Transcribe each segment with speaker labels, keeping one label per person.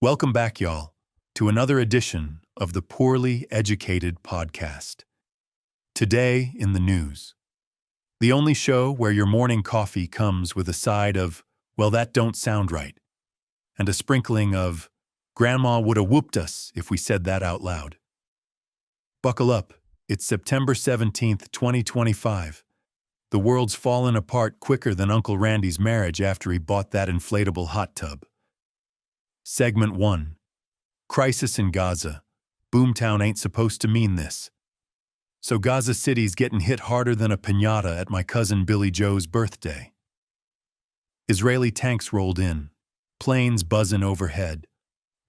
Speaker 1: Welcome back, y'all, to another edition of the Poorly Educated Podcast. Today in the news, the only show where your morning coffee comes with a side of, well, that don't sound right, and a sprinkling of, Grandma woulda whooped us if we said that out loud. Buckle up, it's September 17th, 2025. The world's fallen apart quicker than Uncle Randy's marriage after he bought that inflatable hot tub. Segment 1. Crisis in Gaza. Boomtown ain't supposed to mean this. So Gaza City's getting hit harder than a piñata at my cousin Billy Joe's birthday. Israeli tanks rolled in, planes buzzing overhead,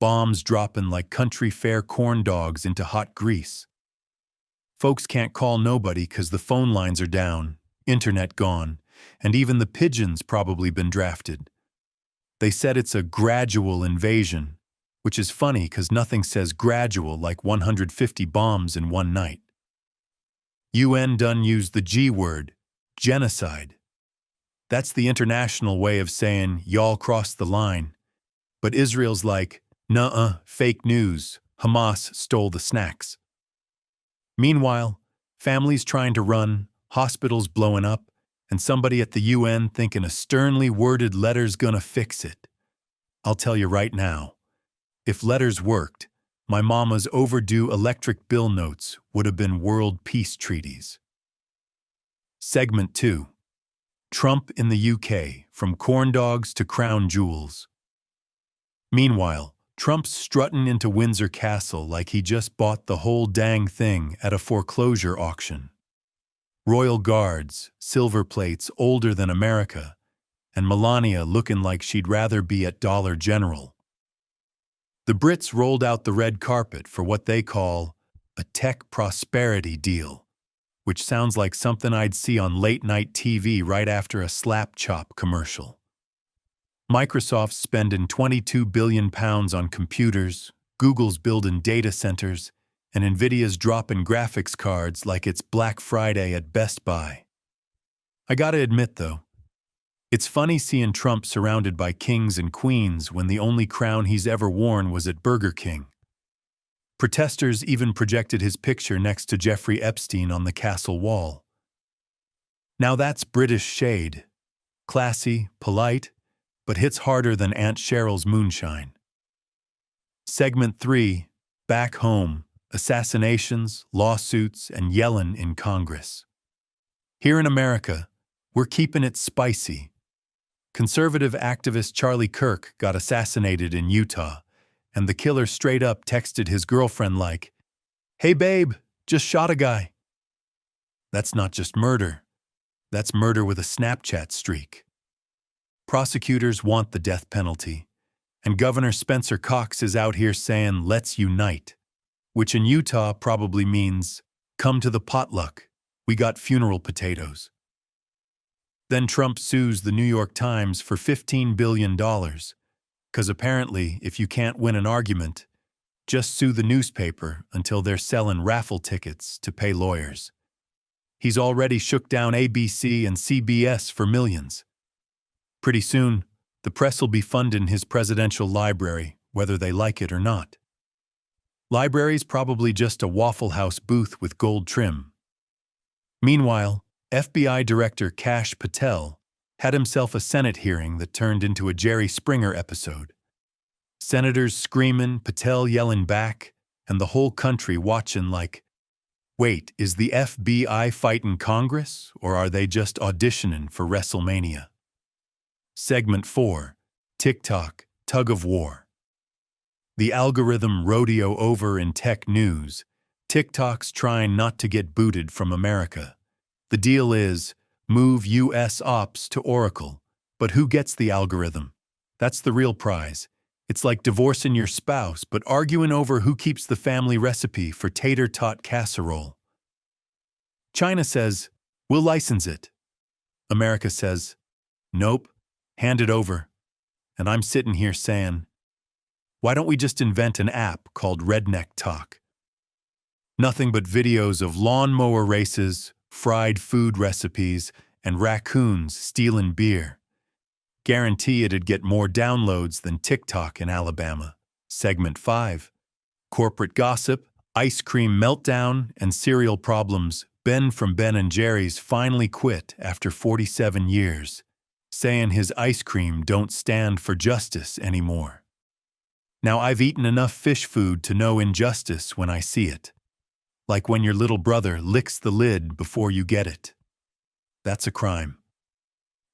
Speaker 1: bombs dropping like country fair corn dogs into hot grease. Folks can't call nobody 'cause the phone lines are down, internet gone, and even the pigeons probably been drafted. They said it's a gradual invasion, which is funny 'cause nothing says gradual like 150 bombs in one night. UN done used the G word, genocide. That's the international way of saying y'all crossed the line. But Israel's like, nuh-uh, fake news, Hamas stole the snacks. Meanwhile, families trying to run, hospitals blowing up, and somebody at the UN thinking a sternly worded letter's gonna fix it. I'll tell you right now, if letters worked, my mama's overdue electric bill notes would have been world peace treaties. Segment 2. Trump in the UK, from corn dogs to crown jewels. Meanwhile, Trump's strutting into Windsor Castle like he just bought the whole dang thing at a foreclosure auction. Royal guards, silver plates older than America, and Melania looking like she'd rather be at Dollar General. The Brits rolled out the red carpet for what they call a tech prosperity deal, which sounds like something I'd see on late-night TV right after a slap chop commercial. Microsoft's spending £22 billion on computers, Google's building data centers, and Nvidia's dropping graphics cards like it's Black Friday at Best Buy. I gotta admit, though, it's funny seeing Trump surrounded by kings and queens when the only crown he's ever worn was at Burger King. Protesters even projected his picture next to Jeffrey Epstein on the castle wall. Now that's British shade. Classy, polite, but hits harder than Aunt Cheryl's moonshine. Segment 3. Back home. Assassinations, lawsuits, and yelling in Congress. Here in America, we're keeping it spicy. Conservative activist Charlie Kirk got assassinated in Utah, and the killer straight up texted his girlfriend like, "Hey babe, just shot a guy." That's not just murder. That's murder with a Snapchat streak. Prosecutors want the death penalty, and Governor Spencer Cox is out here saying, "Let's unite," which in Utah probably means, "Come to the potluck, we got funeral potatoes." Then Trump sues the New York Times for $15 billion, because apparently if you can't win an argument, just sue the newspaper until they're selling raffle tickets to pay lawyers. He's already shook down ABC and CBS for millions. Pretty soon, the press will be funding his presidential library, whether they like it or not. Library's probably just a Waffle House booth with gold trim. Meanwhile, FBI Director Kash Patel had himself a Senate hearing that turned into a Jerry Springer episode. Senators screaming, Patel yelling back, and the whole country watching like, wait, is the FBI fighting Congress, or are they just auditioning for WrestleMania? Segment 4. TikTok, Tug of War. The algorithm rodeo over in tech news. TikTok's trying not to get booted from America. The deal is, move US ops to Oracle. But who gets the algorithm? That's the real prize. It's like divorcing your spouse, but arguing over who keeps the family recipe for tater tot casserole. China says, we'll license it. America says, nope, hand it over. And I'm sitting here saying, why don't we just invent an app called Redneck Talk? Nothing but videos of lawnmower races, fried food recipes, and raccoons stealing beer. Guarantee it'd get more downloads than TikTok in Alabama. Segment 5. Corporate gossip, ice cream meltdown, and cereal problems. Ben from Ben & Jerry's finally quit after 47 years, saying his ice cream don't stand for justice anymore. Now I've eaten enough fish food to know injustice when I see it. Like when your little brother licks the lid before you get it. That's a crime.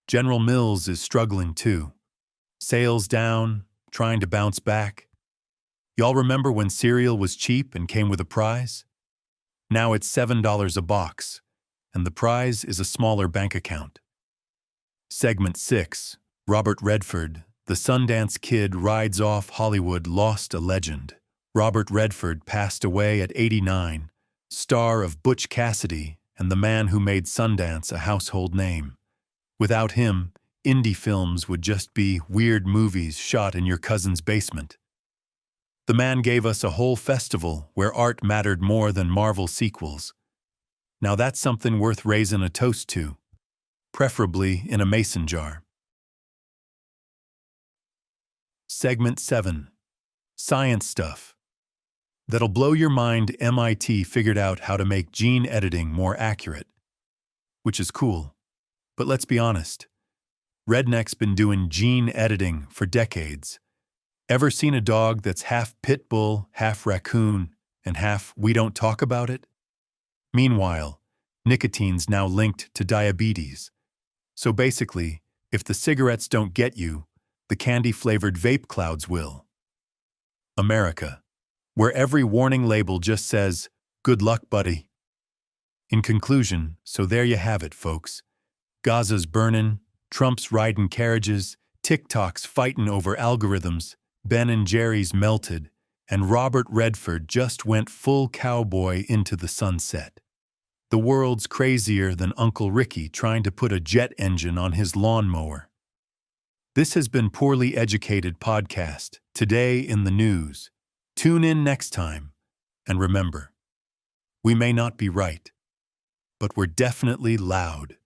Speaker 1: General Mills is struggling too. Sales down, trying to bounce back. Y'all remember when cereal was cheap and came with a prize? Now it's $7 a box, and the prize is a smaller bank account. Segment 6. Robert Redford, the Sundance Kid rides off Hollywood, lost a legend. Robert Redford passed away at 89, star of Butch Cassidy and the man who made Sundance a household name. Without him, indie films would just be weird movies shot in your cousin's basement. The man gave us a whole festival where art mattered more than Marvel sequels. Now that's something worth raising a toast to, preferably in a mason jar. Segment 7. Science stuff. That'll blow your mind. MIT figured out how to make gene editing more accurate. Which is cool. But let's be honest. Redneck's been doing gene editing for decades. Ever seen a dog that's half pit bull, half raccoon, and half we don't talk about it? Meanwhile, nicotine's now linked to diabetes. So basically, if the cigarettes don't get you, the candy-flavored vape clouds will. America, where every warning label just says, "Good luck, buddy." In conclusion, so there you have it, folks. Gaza's burning, Trump's riding carriages, TikTok's fighting over algorithms, Ben & Jerry's melted, and Robert Redford just went full cowboy into the sunset. The world's crazier than Uncle Ricky trying to put a jet engine on his lawnmower. This has been Poorly Educated Podcast, today in the news. Tune in next time, and remember, we may not be right, but we're definitely loud.